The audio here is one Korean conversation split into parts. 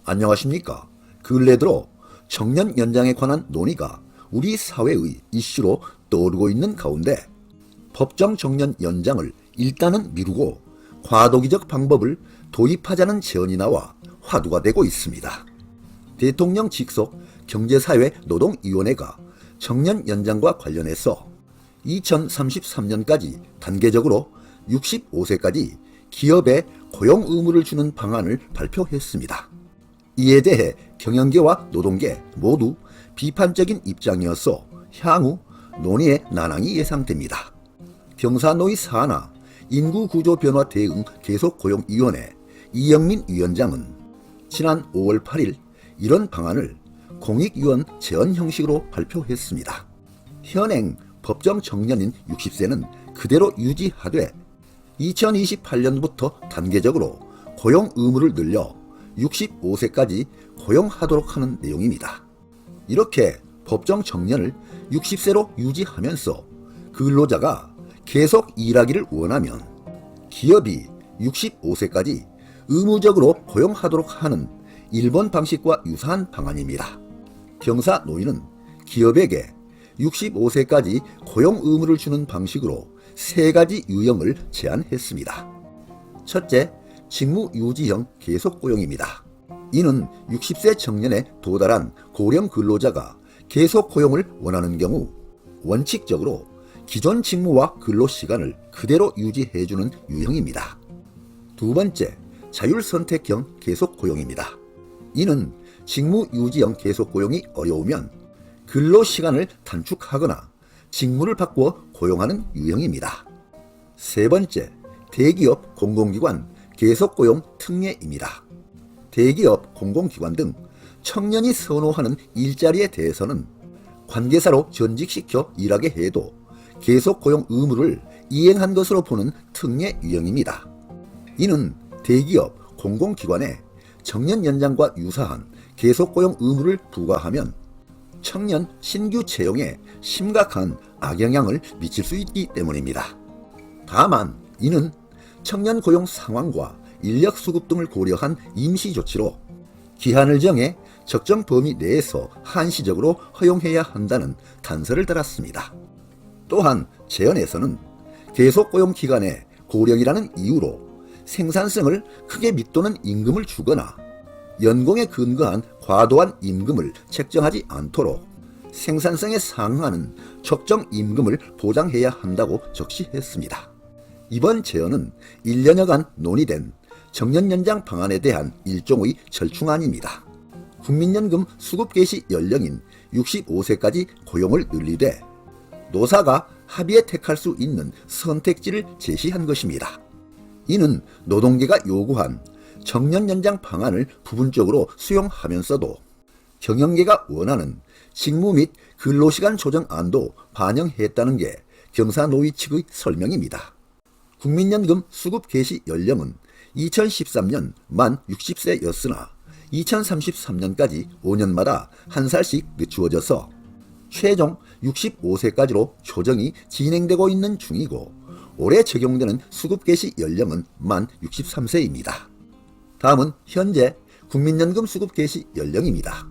안녕하십니까. 근래 들어 청년 연장에 관한 논의가 우리 사회의 이슈로 떠오르고 있는 가운데 법정 청년 연장을 일단은 미루고 과도기적 방법을 도입하자는 제언이 나와 화두가 되고 있습니다. 대통령 직속 경제사회노동위원회가 청년 연장과 관련해서 2033년까지 단계적으로 65세까지 기업에 고용 의무를 주는 방안을 발표했습니다. 이에 대해 경영계와 노동계 모두 비판적인 입장이어서 향후 논의의 난항이 예상됩니다. 경사노위 산하 인구구조변화 대응 계속고용위원회 이영민 위원장은 지난 5월 8일 이런 방안을 공익위원 제언 형식으로 발표했습니다. 현행 법정 청년인 60세는 그대로 유지하되 2028년부터 단계적으로 고용 의무를 늘려 65세까지 고용하도록 하는 내용입니다. 이렇게 법정 청년을 60세로 유지하면서 근로자가 계속 일하기를 원하면 기업이 65세까지 의무적으로 고용하도록 하는 일본 방식과 유사한 방안입니다. 경사노위는 기업에게 65세까지 고용 의무를 주는 방식으로 3가지 유형을 제안했습니다. 첫째, 직무유지형 계속고용입니다. 이는 60세 청년에 도달한 고령 근로자가 계속 고용을 원하는 경우 원칙적으로 기존 직무와 근로시간을 그대로 유지해주는 유형입니다. 두 번째, 자율선택형 계속고용입니다. 이는 직무유지형 계속고용이 어려우면 근로시간을 단축하거나 직무를 바꾸어 고용하는 유형입니다. 세 번째, 대기업 공공기관 계속고용 특례입니다. 대기업 공공기관 등 청년이 선호하는 일자리에 대해서는 관계사로 전직시켜 일하게 해도 계속고용 의무를 이행한 것으로 보는 특례 유형입니다. 이는 대기업 공공기관에 정년 연장과 유사한 계속고용 의무를 부과하면 청년 신규 채용에 심각한 악영향을 미칠 수 있기 때문입니다. 다만 이는 청년 고용 상황과 인력 수급 등을 고려한 임시조치로 기한을 정해 적정 범위 내에서 한시적으로 허용해야 한다는 단서를 달았습니다. 또한 제언에서는 계속고용 기간에 고령이라는 이유로 생산성을 크게 밑도는 임금을 주거나 연공에 근거한 과도한 임금을 책정하지 않도록 생산성에 상응하는 적정 임금을 보장해야 한다고 적시했습니다. 이번 제언은 1년여간 논의된 정년연장 방안에 대한 일종의 절충안입니다. 국민연금 수급 개시 연령인 65세까지 고용을 늘리되 노사가 합의에 택할 수 있는 선택지를 제시한 것입니다. 이는 노동계가 요구한 정년연장 방안을 부분적으로 수용하면서도 경영계가 원하는 직무 및 근로시간 조정안도 반영했다는 게 경사노위 측의 설명입니다. 국민연금 수급 개시 연령은 2013년 만 60세였으나 2033년까지 5년마다 한 살씩 늦추어져서 최종 65세까지로 조정이 진행되고 있는 중이고 올해 적용되는 수급 개시 연령은 만 63세입니다. 다음은 현재 국민연금 수급 개시 연령입니다.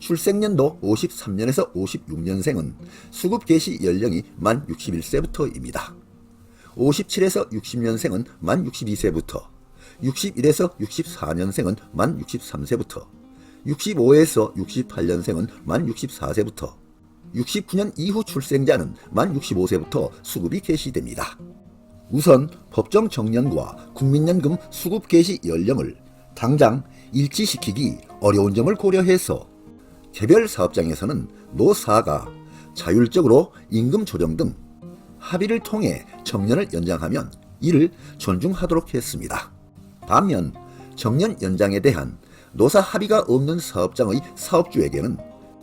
출생연도 53년에서 56년생은 수급 개시 연령이 만 61세부터입니다. 57에서 60년생은 만 62세부터, 61에서 64년생은 만 63세부터, 65에서 68년생은 만 64세부터, 69년 이후 출생자는 만 65세부터 수급이 개시됩니다. 우선 법정 청년과 국민연금 수급 개시 연령을 당장 일치시키기 어려운 점을 고려해서 개별 사업장에서는 노사가 자율적으로 임금 조정 등 합의를 통해 정년을 연장하면 이를 존중하도록 했습니다. 반면 정년 연장에 대한 노사 합의가 없는 사업장의 사업주에게는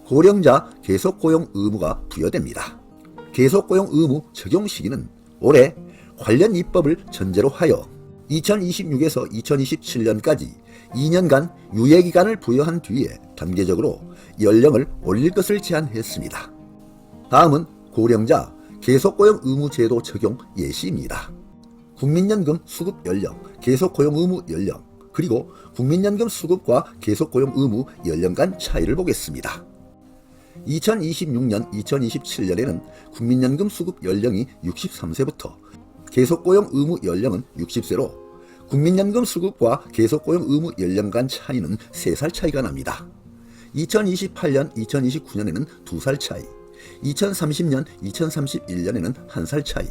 고령자 계속고용 의무가 부여됩니다. 계속고용 의무 적용 시기는 올해 관련 입법을 전제로 하여 2026에서 2027년까지 2년간 유예기간을 부여한 뒤에 단계적으로 연령을 올릴 것을 제안했습니다. 다음은 고령자 계속고용 의무 제도 적용 예시입니다. 국민연금 수급 연령, 계속고용 의무 연령, 그리고 국민연금 수급과 계속고용 의무 연령간 차이를 보겠습니다. 2026년, 2027년에는 국민연금 수급 연령이 63세부터 계속고용 의무 연령은 60세로 국민연금 수급과 계속고용 의무 연령 간 차이는 3살 차이가 납니다. 2028년, 2029년에는 2살 차이, 2030년, 2031년에는 1살 차이,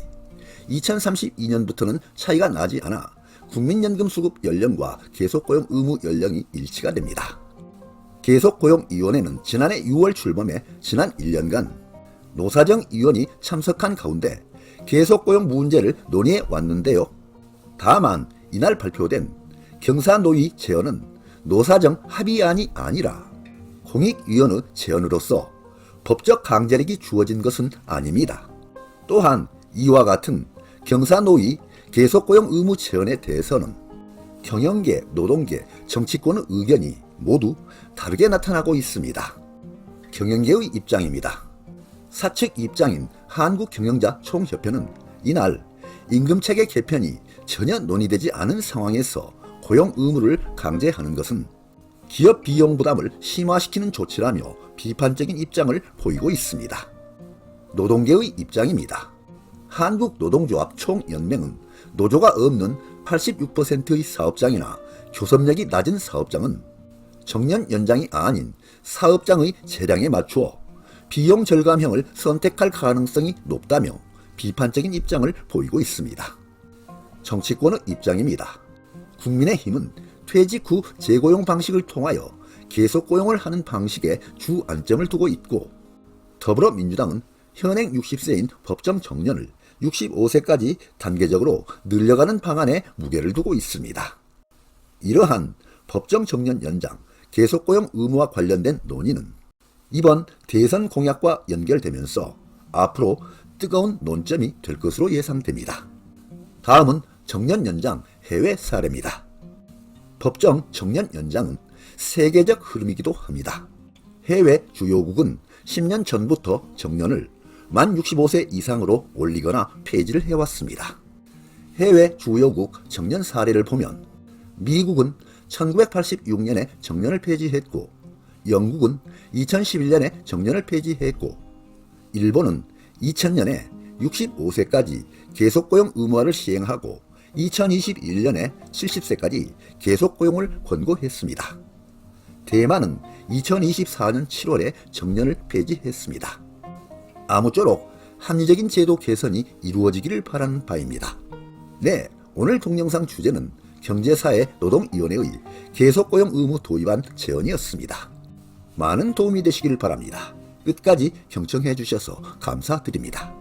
2032년부터는 차이가 나지 않아 국민연금 수급 연령과 계속고용 의무 연령이 일치가 됩니다. 계속고용위원회는 지난해 6월 출범해 지난 1년간 노사정위원이 참석한 가운데 계속고용 문제를 논의해 왔는데요. 다만 이날 발표된 경사노위 제언은 노사정 합의안이 아니라 공익위원회 제언으로서 법적 강제력이 주어진 것은 아닙니다. 또한 이와 같은 경사노위 계속고용 의무 제언에 대해서는 경영계, 노동계, 정치권의 의견이 모두 다르게 나타나고 있습니다. 경영계의 입장입니다. 사측 입장인 한국경영자총협회는 이날 임금체계 개편이 전혀 논의되지 않은 상황에서 고용 의무를 강제하는 것은 기업 비용 부담을 심화시키는 조치라며 비판적인 입장을 보이고 있습니다. 노동계의 입장입니다. 한국노동조합 총연맹은 노조가 없는 86%의 사업장이나 교섭력이 낮은 사업장은 정년 연장이 아닌 사업장의 재량에 맞추어 비용 절감형을 선택할 가능성이 높다며 비판적인 입장을 보이고 있습니다. 정치권의 입장입니다. 국민의힘은 퇴직 후 재고용 방식을 통하여 계속 고용을 하는 방식에 주안점을 두고 있고, 더불어민주당은 현행 60세인 법정 정년을 65세까지 단계적으로 늘려가는 방안에 무게를 두고 있습니다. 이러한 법정 정년 연장, 계속 고용 의무와 관련된 논의는 이번 대선 공약과 연결되면서 앞으로 뜨거운 논점이 될 것으로 예상됩니다. 다음은 정년 연장 해외 사례입니다. 법정 정년 연장은 세계적 흐름이기도 합니다. 해외 주요국은 10년 전부터 정년을 만 65세 이상으로 올리거나 폐지를 해왔습니다. 해외 주요국 정년 사례를 보면 미국은 1986년에 정년을 폐지했고, 영국은 2011년에 정년을 폐지했고, 일본은 2000년에 65세까지 계속고용 의무화를 시행하고 2021년에 70세까지 계속고용을 권고했습니다. 대만은 2024년 7월에 정년을 폐지했습니다. 아무쪼록 합리적인 제도 개선이 이루어지기를 바라는 바입니다. 네, 오늘 동영상 주제는 경제사회노동위원회의 계속고용 의무 도입안 제언이었습니다. 많은 도움이 되시길 바랍니다. 끝까지 경청해 주셔서 감사드립니다.